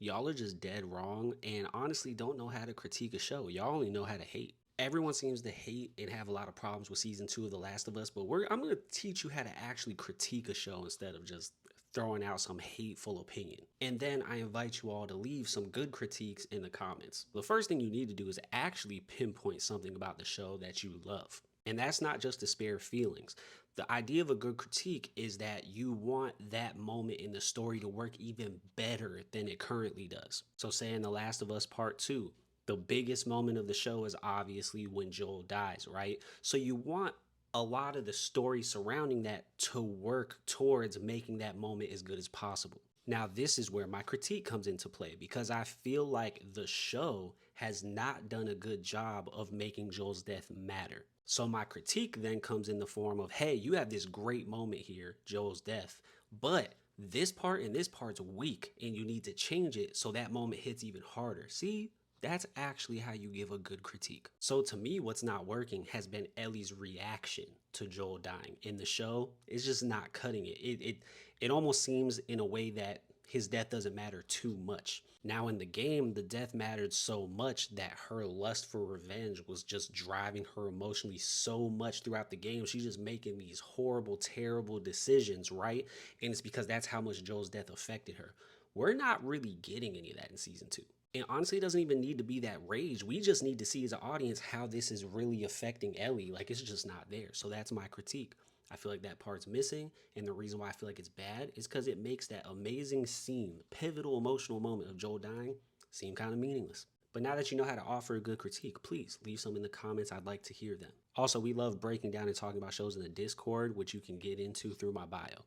y'all are just dead wrong and honestly don't know how to critique a show. Y'all only know how to hate. Everyone seems to hate and have a lot of problems with season 2 of The Last of Us, but I'm going to teach you how to actually critique a show instead of just throwing out some hateful opinion. And then I invite you all to leave some good critiques in the comments. The first thing you need to do is actually pinpoint something about the show that you love. And that's not just to spare feelings. The idea of a good critique is that you want that moment in the story to work even better than it currently does. So say in The Last of Us Part 2, the biggest moment of the show is obviously when Joel dies, right? So you want a lot of the story surrounding that to work towards making that moment as good as possible. Now, this is where my critique comes into play because I feel like the show has not done a good job of making Joel's death matter. So my critique then comes in the form of, hey, you have this great moment here, Joel's death, but this part and this part's weak and you need to change it so that moment hits even harder. See? That's actually how you give a good critique. So to me, what's not working has been Ellie's reaction to Joel dying. In the show, it's just not cutting it. It almost seems in a way that his death doesn't matter too much. Now in the game, the death mattered so much that her lust for revenge was just driving her emotionally so much throughout the game. She's just making these horrible, terrible decisions, right? And it's because that's how much Joel's death affected her. We're not really getting any of that in season 2. And honestly, it doesn't even need to be that rage. We just need to see as an audience how this is really affecting Ellie. Like, it's just not there. So that's my critique. I feel like that part's missing. And the reason why I feel like it's bad is because it makes that amazing scene, pivotal emotional moment of Joel dying, seem kind of meaningless. But now that you know how to offer a good critique, please leave some in the comments. I'd like to hear them. Also, we love breaking down and talking about shows in the Discord, which you can get into through my bio.